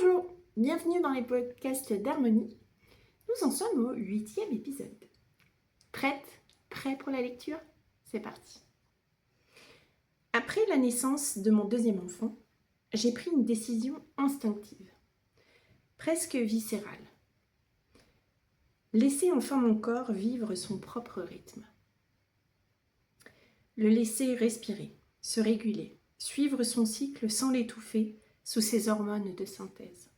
Bonjour, bienvenue dans les podcasts d'Harmonie. Nous en sommes au 8e épisode. Prête? Prêt pour la lecture? C'est parti. Après la naissance de mon deuxième enfant, j'ai pris une décision instinctive, presque viscérale. Laisser enfin mon corps vivre son propre rythme. Le laisser respirer, se réguler, suivre son cycle sans l'étouffer sous ses hormones de synthèse.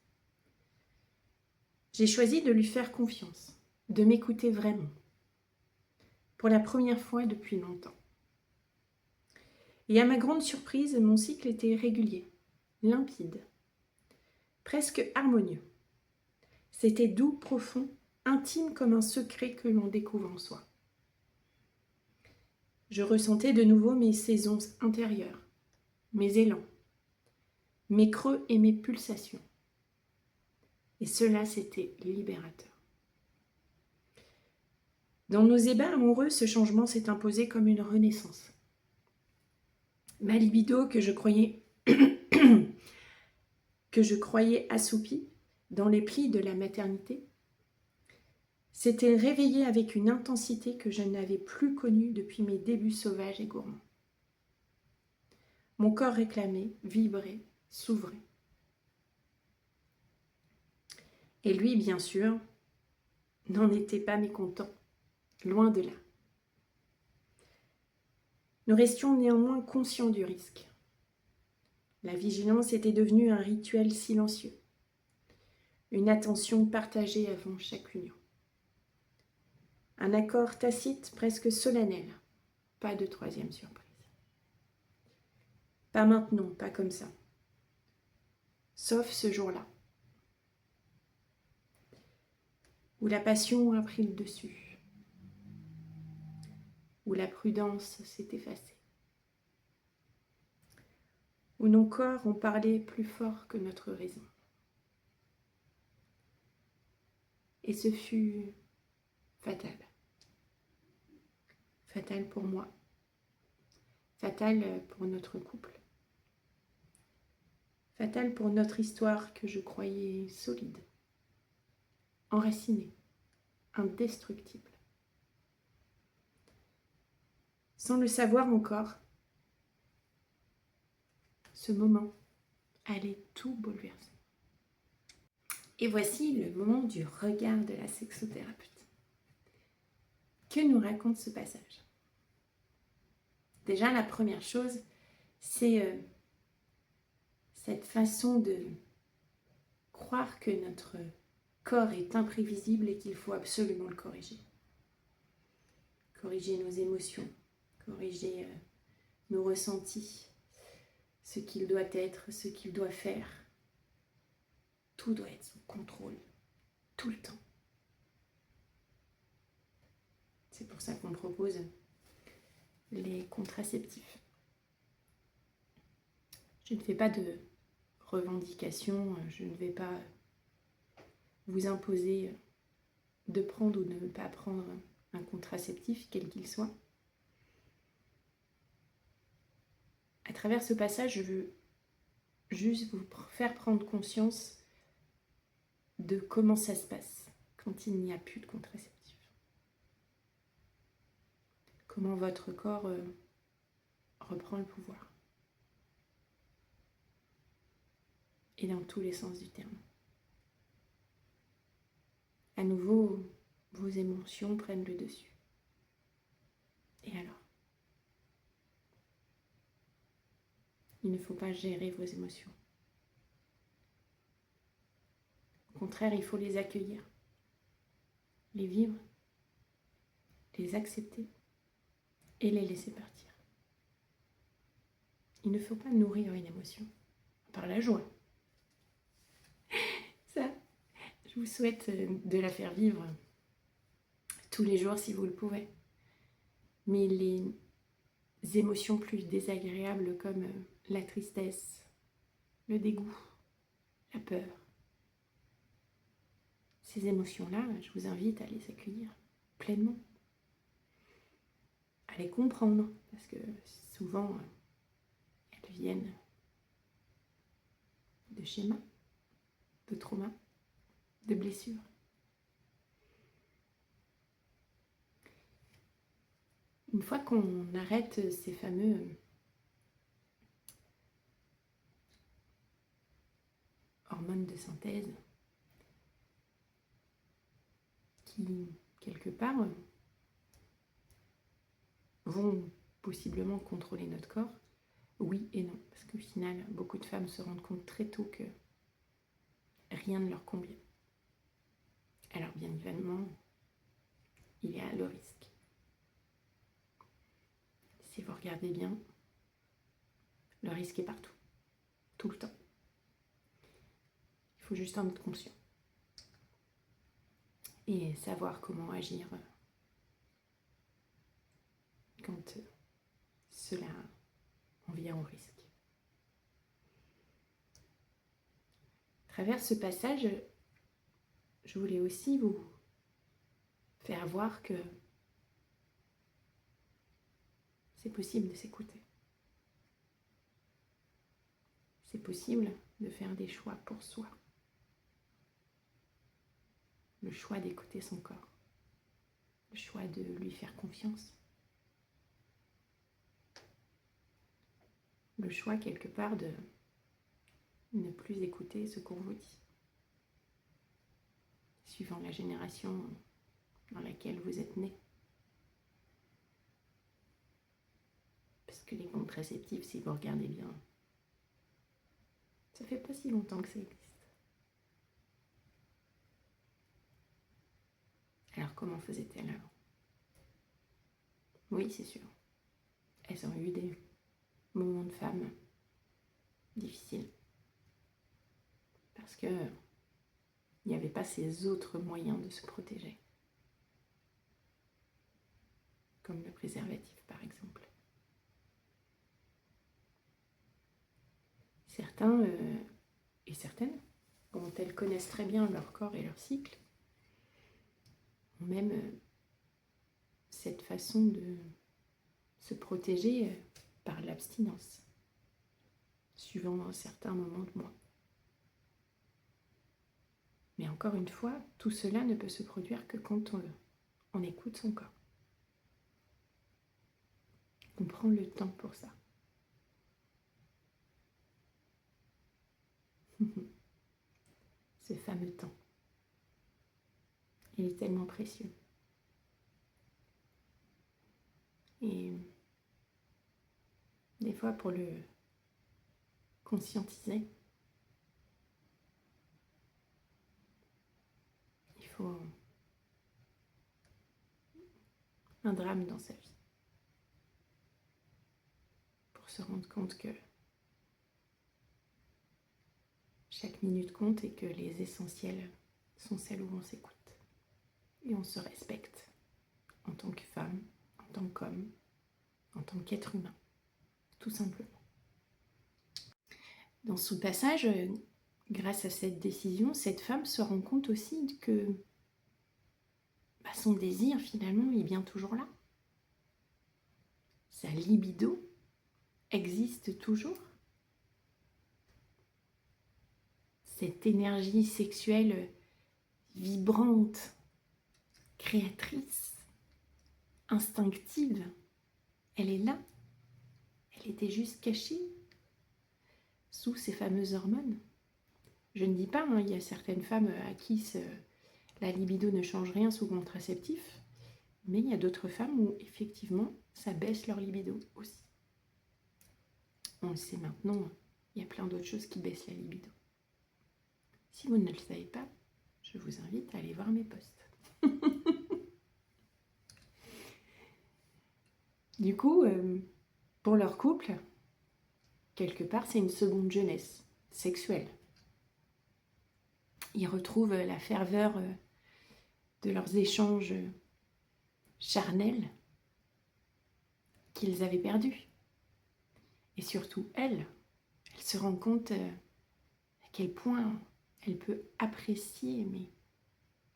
J'ai choisi de lui faire confiance, de m'écouter vraiment, pour la première fois depuis longtemps. Et à ma grande surprise, mon cycle était régulier, limpide, presque harmonieux. C'était doux, profond, intime comme un secret que l'on découvre en soi. Je ressentais de nouveau mes saisons intérieures, mes élans, mes creux et mes pulsations. Et cela, c'était libérateur. Dans nos ébats amoureux, ce changement s'est imposé comme une renaissance. Ma libido que je croyais assoupie dans les plis de la maternité s'était réveillée avec une intensité que je n'avais plus connue depuis mes débuts sauvages et gourmands. Mon corps réclamait, vibrait, s'ouvrait. Et lui, bien sûr, n'en était pas mécontent, loin de là. Nous restions néanmoins conscients du risque. La vigilance était devenue un rituel silencieux, une attention partagée avant chaque union. Un accord tacite presque solennel, pas de troisième surprise. Pas maintenant, pas comme ça. Sauf ce jour-là, où la passion a pris le dessus, où la prudence s'est effacée, où nos corps ont parlé plus fort que notre raison. Et ce fut fatal. Fatal pour moi, fatal pour notre couple, fatal pour notre histoire que je croyais solide, enracinée, indestructible. Sans le savoir encore, ce moment allait tout bouleverser. Et voici le moment du regard de la sexothérapeute. Que nous raconte ce passage? Déjà, la première chose, c'est cette façon de croire que notre corps est imprévisible et qu'il faut absolument le corriger. Corriger nos émotions, corriger nos ressentis, ce qu'il doit être, ce qu'il doit faire. Tout doit être sous contrôle, tout le temps. C'est pour ça qu'on propose les contraceptifs. Je ne fais pas de revendications, je ne vais pas vous imposer de prendre ou de ne pas prendre un contraceptif, quel qu'il soit. À travers ce passage, je veux juste vous faire prendre conscience de comment ça se passe quand il n'y a plus de contraceptif. Comment votre corps reprend le pouvoir. Et dans tous les sens du terme. À nouveau, vos émotions prennent le dessus. Et alors? Il ne faut pas gérer vos émotions. Au contraire, il faut les accueillir, les vivre, les accepter et les laisser partir. Il ne faut pas nourrir une émotion par la joie. Ça, je vous souhaite de la faire vivre tous les jours si vous le pouvez. Mais les émotions plus désagréables comme la tristesse, le dégoût, la peur, ces émotions-là, je vous invite à les accueillir pleinement, à les comprendre, parce que souvent, elles viennent de schémas. de traumas, de blessures. Une fois qu'on arrête ces fameux hormones de synthèse qui, quelque part, vont possiblement contrôler notre corps, oui et non. Parce qu'au final, beaucoup de femmes se rendent compte très tôt que rien ne leur convient. Alors bien évidemment, il y a le risque. Si vous regardez bien, le risque est partout, tout le temps. Il faut juste en être conscient et savoir comment agir quand cela en vient au risque. À travers ce passage, je voulais aussi vous faire voir que c'est possible de s'écouter. C'est possible de faire des choix pour soi. Le choix d'écouter son corps. Le choix de lui faire confiance. Le choix quelque part de ne plus écouter ce qu'on vous dit. Suivant la génération dans laquelle vous êtes né. Parce que les contraceptifs, si vous regardez bien, ça fait pas si longtemps que ça existe. Alors comment faisait-elle alors? Oui, c'est sûr. Elles ont eu des moments de femmes difficiles. Parce que il n'y avait pas ces autres moyens de se protéger. Comme le préservatif, par exemple. Certains et certaines, dont elles connaissent très bien leur corps et leur cycle, ont même cette façon de se protéger par l'abstinence, suivant un certain moment de mois. Mais encore une fois, tout cela ne peut se produire que quand on écoute son corps. On prend le temps pour ça. Ce fameux temps. Il est tellement précieux. Et des fois, pour le conscientiser, il faut un drame dans sa vie pour se rendre compte que chaque minute compte et que les essentiels sont celles où on s'écoute et on se respecte en tant que femme, en tant qu'homme, en tant qu'être humain, tout simplement. Dans son passage, grâce à cette décision, cette femme se rend compte aussi que son désir finalement est bien toujours là. Sa libido existe toujours. Cette énergie sexuelle vibrante, créatrice, instinctive, elle est là. Elle était juste cachée sous ces fameuses hormones. Je ne dis pas, il y a certaines femmes à qui la libido ne change rien sous contraceptif, mais il y a d'autres femmes où effectivement ça baisse leur libido aussi. On le sait maintenant, il y a plein d'autres choses qui baissent la libido. Si vous ne le savez pas, je vous invite à aller voir mes posts. Du coup, pour leur couple, quelque part, c'est une seconde jeunesse sexuelle. Ils retrouvent la ferveur de leurs échanges charnels qu'ils avaient perdus. Et surtout, elle se rend compte à quel point elle peut apprécier, mais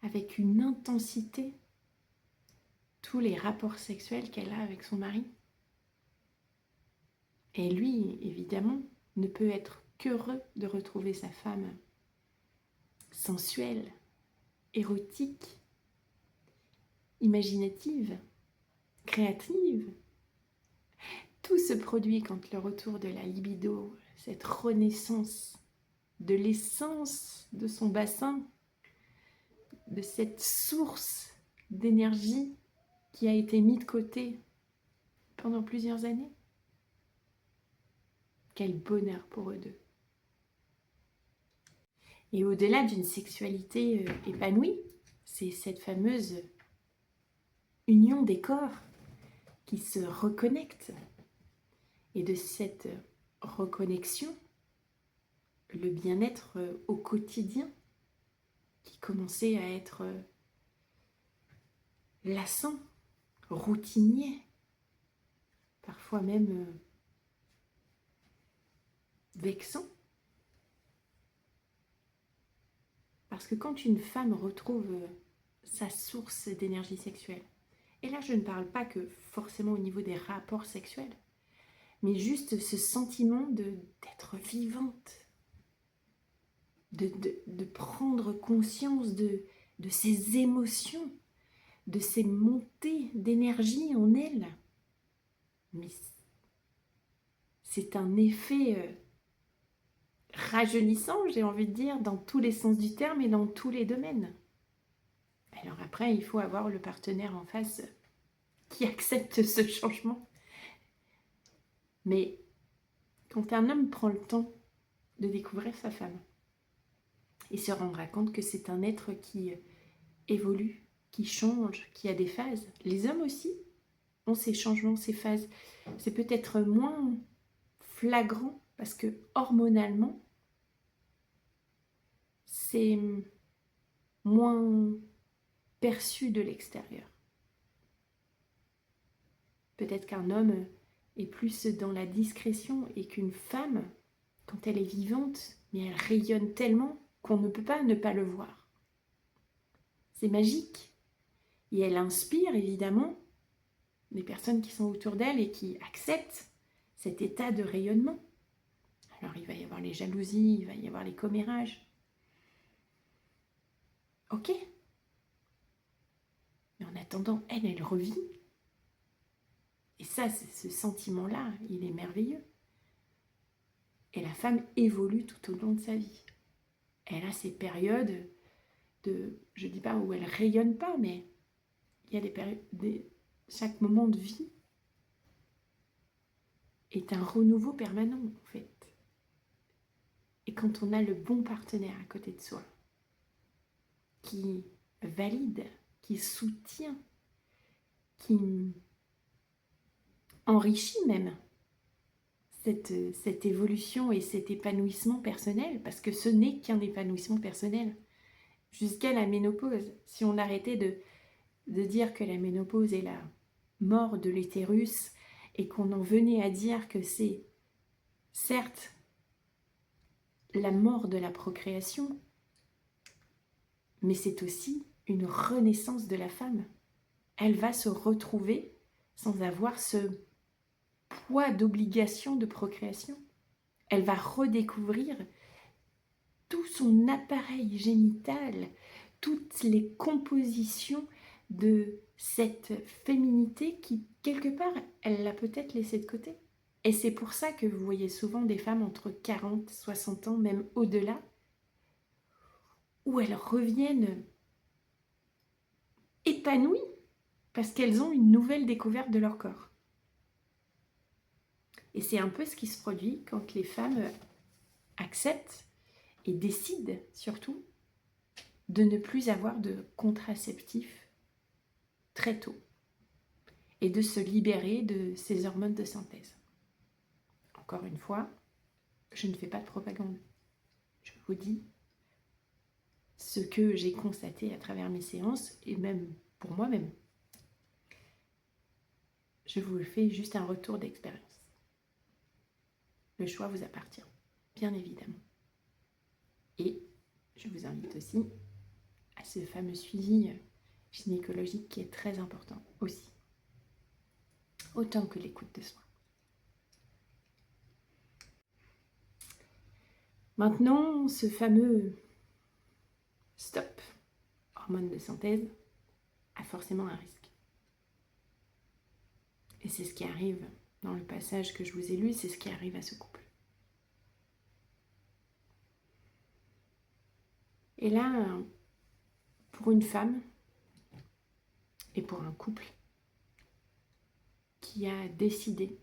avec une intensité, tous les rapports sexuels qu'elle a avec son mari. Et lui, évidemment, ne peut être qu'heureux de retrouver sa femme sensuelle, érotique, imaginative, créative. Tout se produit quand le retour de la libido, cette renaissance de l'essence de son bassin, de cette source d'énergie qui a été mise de côté pendant plusieurs années. Quel bonheur pour eux deux. Et au-delà d'une sexualité épanouie, c'est cette fameuse union des corps qui se reconnectent. Et de cette reconnexion, le bien-être au quotidien, qui commençait à être lassant, routinier, parfois même vexant. Parce que quand une femme retrouve sa source d'énergie sexuelle, et là je ne parle pas que forcément au niveau des rapports sexuels, mais juste ce sentiment d'être vivante, de prendre conscience de ses émotions, de ces montées d'énergie en elle. Mais c'est un effet rajeunissant, j'ai envie de dire, dans tous les sens du terme et dans tous les domaines. Alors après, il faut avoir le partenaire en face qui accepte ce changement. Mais quand un homme prend le temps de découvrir sa femme et se rendra compte que c'est un être qui évolue, qui change, qui a des phases, les hommes aussi ont ces changements, ces phases. C'est peut-être moins flagrant parce que hormonalement, c'est moins perçu de l'extérieur. Peut-être qu'un homme est plus dans la discrétion et qu'une femme, quand elle est vivante, mais elle rayonne tellement qu'on ne peut pas ne pas le voir. C'est magique. Et elle inspire évidemment les personnes qui sont autour d'elle et qui acceptent cet état de rayonnement. Alors il va y avoir les jalousies, il va y avoir les commérages. Ok. Mais en attendant, elle revit. Et ça, ce sentiment-là, il est merveilleux. Et la femme évolue tout au long de sa vie. Elle a ces périodes je ne dis pas où elle rayonne pas, mais il y a des périodes, chaque moment de vie est un renouveau permanent en fait. Et quand on a le bon partenaire à côté de soi, qui valide, qui soutient, qui enrichit même cette évolution et cet épanouissement personnel, parce que ce n'est qu'un épanouissement personnel, jusqu'à la ménopause. Si on arrêtait de dire que la ménopause est la mort de l'utérus et qu'on en venait à dire que c'est certes la mort de la procréation, mais c'est aussi une renaissance de la femme. Elle va se retrouver sans avoir ce poids d'obligation de procréation. Elle va redécouvrir tout son appareil génital, toutes les compositions de cette féminité qui, quelque part, elle l'a peut-être laissée de côté. Et c'est pour ça que vous voyez souvent des femmes entre 40, 60 ans, même au-delà, où elles reviennent épanouies parce qu'elles ont une nouvelle découverte de leur corps. Et c'est un peu ce qui se produit quand les femmes acceptent et décident surtout de ne plus avoir de contraceptif très tôt et de se libérer de ces hormones de synthèse. Encore une fois, je ne fais pas de propagande. Je vous dis ce que j'ai constaté à travers mes séances et même pour moi-même. Je vous fais juste un retour d'expérience. Le choix vous appartient, bien évidemment. Et je vous invite aussi à ce fameux suivi gynécologique qui est très important aussi, autant que l'écoute de soi. Maintenant, ce fameux stop, hormone de synthèse, a forcément un risque. Et c'est ce qui arrive dans le passage que je vous ai lu, c'est ce qui arrive à ce couple. Et là, pour une femme et pour un couple qui a décidé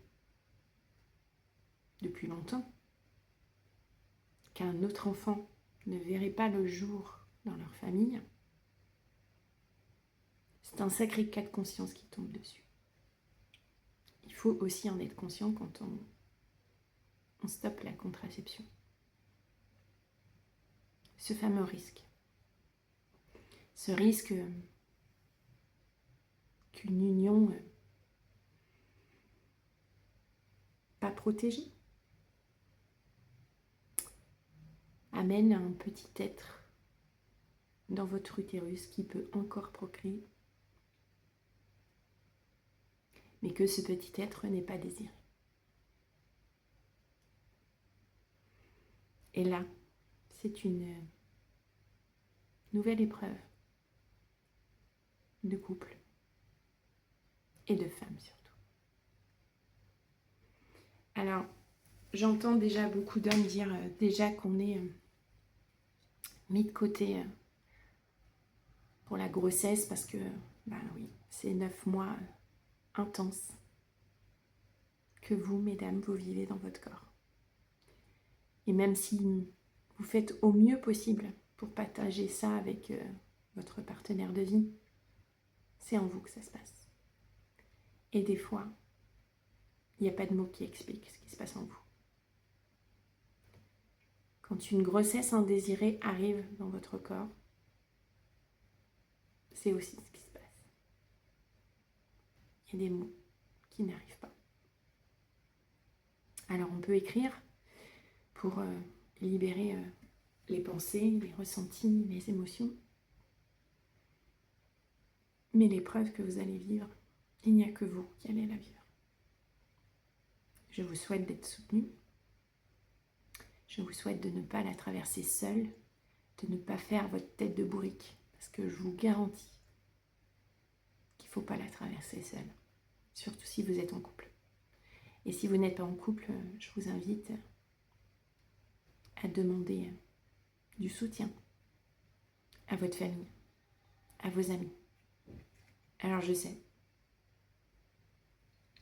depuis longtemps qu'un autre enfant ne verrait pas le jour dans leur famille, c'est un sacré cas de conscience qui tombe dessus. Il faut aussi en être conscient quand on stoppe la contraception. Ce fameux risque. Ce risque qu'une union pas protégée amène un petit être dans votre utérus qui peut encore procréer, mais que ce petit être n'est pas désiré. Et là, c'est une nouvelle épreuve de couple et de femme surtout. Alors, j'entends déjà beaucoup d'hommes dire déjà qu'on est mis de côté pour la grossesse parce que, oui, c'est 9 mois intenses que vous, mesdames, vous vivez dans votre corps. Et même si vous faites au mieux possible pour partager ça avec votre partenaire de vie, c'est en vous que ça se passe. Et des fois, il n'y a pas de mots qui expliquent ce qui se passe en vous. Quand une grossesse indésirée arrive dans votre corps, c'est aussi ce qui se passe. Il y a des mots qui n'arrivent pas. Alors on peut écrire pour libérer les pensées, les ressentis, les émotions. Mais l'épreuve que vous allez vivre, il n'y a que vous qui allez la vivre. Je vous souhaite d'être soutenu. Je vous souhaite de ne pas la traverser seule, de ne pas faire votre tête de bourrique, parce que je vous garantis qu'il ne faut pas la traverser seule, surtout si vous êtes en couple. Et si vous n'êtes pas en couple, je vous invite à demander du soutien à votre famille, à vos amis. Alors je sais,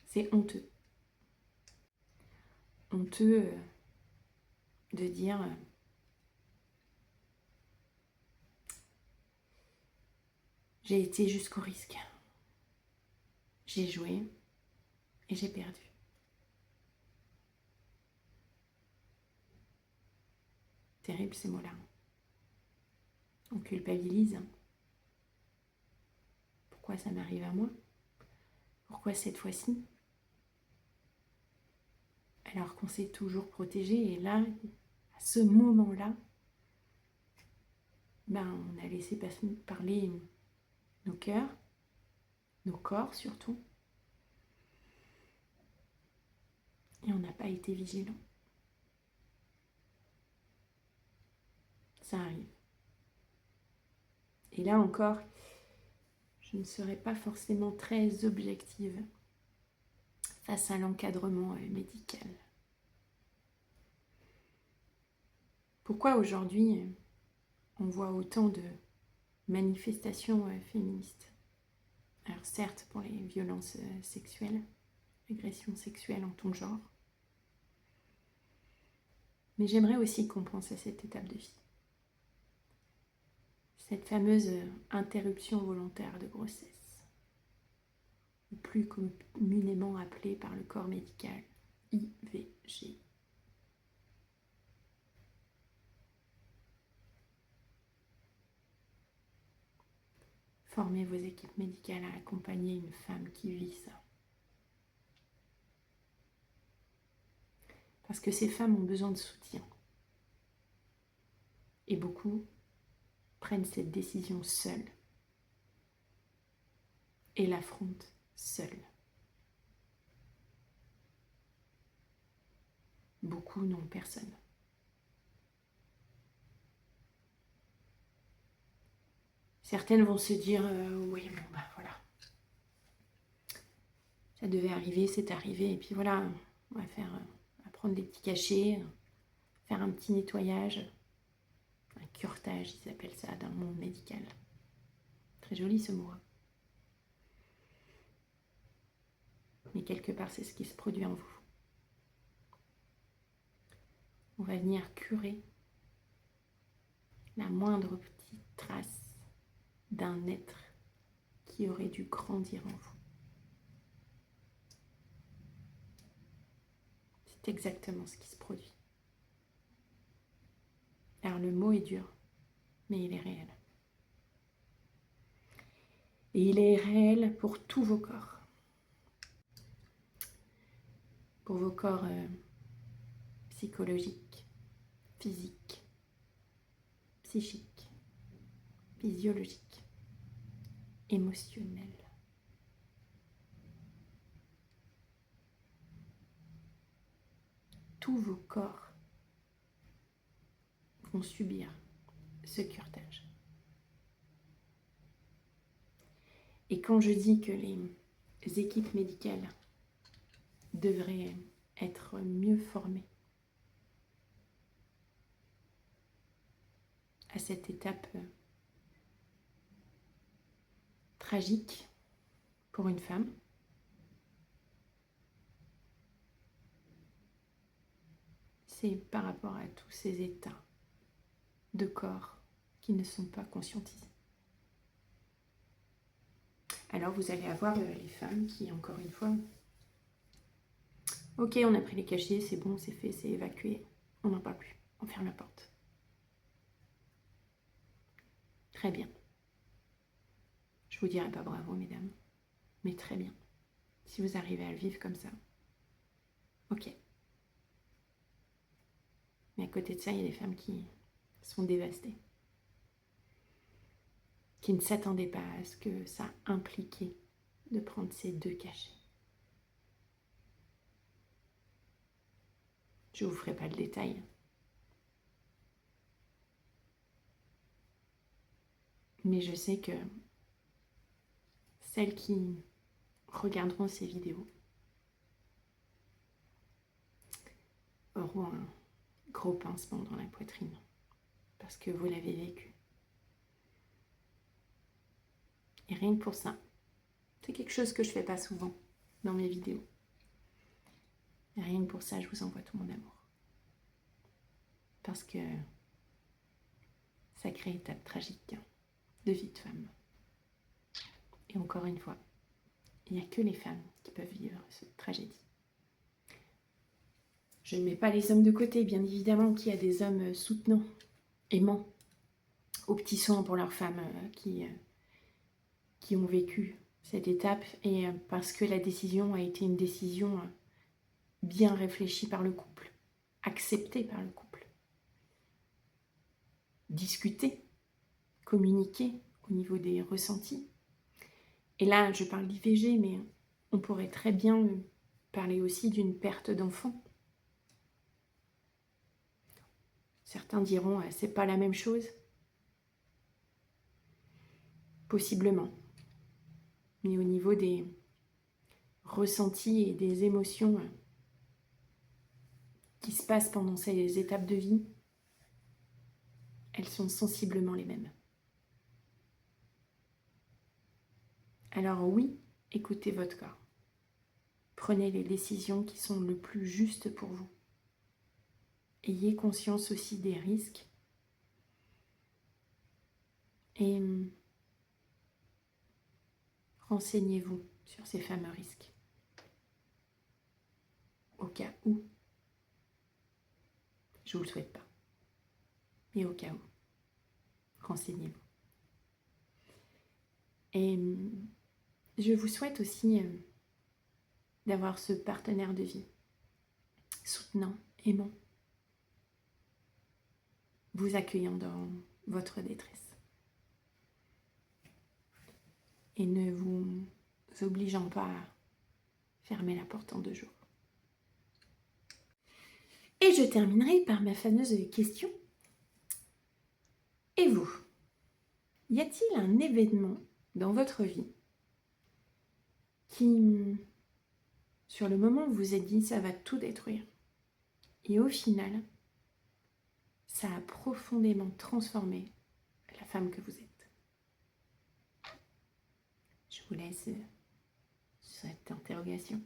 c'est honteux. Honteux de dire j'ai été jusqu'au risque. J'ai joué et j'ai perdu. Terrible ces mots-là. On culpabilise. Pourquoi ça m'arrive à moi? Pourquoi cette fois-ci? Alors qu'on s'est toujours protégé et là, à ce moment-là, on a laissé parler nos cœurs, nos corps surtout, et on n'a pas été vigilant. Ça arrive. Et là encore, je ne serai pas forcément très objective face à l'encadrement médical. Pourquoi aujourd'hui on voit autant de manifestations féministes? Alors certes pour les violences sexuelles, agressions sexuelles en tout genre, mais j'aimerais aussi qu'on pense à cette étape de vie. Cette fameuse interruption volontaire de grossesse, ou plus communément appelée par le corps médical IVG. Formez vos équipes médicales à accompagner une femme qui vit ça. Parce que ces femmes ont besoin de soutien. Et beaucoup prennent cette décision seules et l'affrontent seules. Beaucoup n'ont personne. Certaines vont se dire oui, bon, bah voilà. Ça devait arriver, c'est arrivé. Et puis voilà, on va prendre des petits cachets, faire un petit nettoyage, un curetage, ils appellent ça dans le monde médical. Très joli ce mot. Mais quelque part, c'est ce qui se produit en vous. On va venir curer la moindre petite trace d'un être qui aurait dû grandir en vous. C'est exactement ce qui se produit. Alors le mot est dur, mais il est réel. Et il est réel pour tous vos corps. Pour vos corps psychologiques, physiques, psychiques, physiologiques, émotionnels. Tous vos corps vont subir ce curetage. Et quand je dis que les équipes médicales devraient être mieux formées à cette étape tragique pour une femme, c'est par rapport à tous ces états de corps qui ne sont pas conscientisés. Alors vous allez avoir les femmes qui, encore une fois, ok, on a pris les cachets, c'est bon, c'est fait, c'est évacué, on n'en parle plus, on ferme la porte. Très bien. Je vous dirai pas bravo, mesdames, mais très bien. Si vous arrivez à le vivre comme ça, ok. Mais à côté de ça, il y a des femmes qui sont dévastées, qui ne s'attendaient pas à ce que ça impliquait de prendre ces 2 cachets. Je ne vous ferai pas le détail. Mais je sais que celles qui regarderont ces vidéos auront un gros pincement dans la poitrine parce que vous l'avez vécu. Et rien que pour ça, c'est quelque chose que je ne fais pas souvent dans mes vidéos. Et rien que pour ça, je vous envoie tout mon amour. Parce que sacrée étape tragique de vie de femme. Et encore une fois, il n'y a que les femmes qui peuvent vivre cette tragédie. Je ne mets pas les hommes de côté, bien évidemment qu'il y a des hommes soutenants, aimants, aux petits soins pour leurs femmes qui ont vécu cette étape et parce que la décision a été une décision bien réfléchie par le couple, acceptée par le couple, discutée, communiquée au niveau des ressentis. Et là, je parle d'IVG, mais on pourrait très bien parler aussi d'une perte d'enfant. Certains diront, c'est pas la même chose. Possiblement. Mais au niveau des ressentis et des émotions qui se passent pendant ces étapes de vie, elles sont sensiblement les mêmes. Alors oui, écoutez votre corps. Prenez les décisions qui sont le plus justes pour vous. Ayez conscience aussi des risques. Et renseignez-vous sur ces fameux risques. Au cas où, je ne vous le souhaite pas, mais au cas où, renseignez-vous. Et je vous souhaite aussi d'avoir ce partenaire de vie, soutenant, aimant, vous accueillant dans votre détresse. Et ne vous obligeant pas à fermer la porte en 2 jours. Et je terminerai par ma fameuse question. Et vous ? Y a-t-il un événement dans votre vie qui, sur le moment, vous vous êtes dit ça va tout détruire et au final, ça a profondément transformé la femme que vous êtes? Je vous laisse cette interrogation.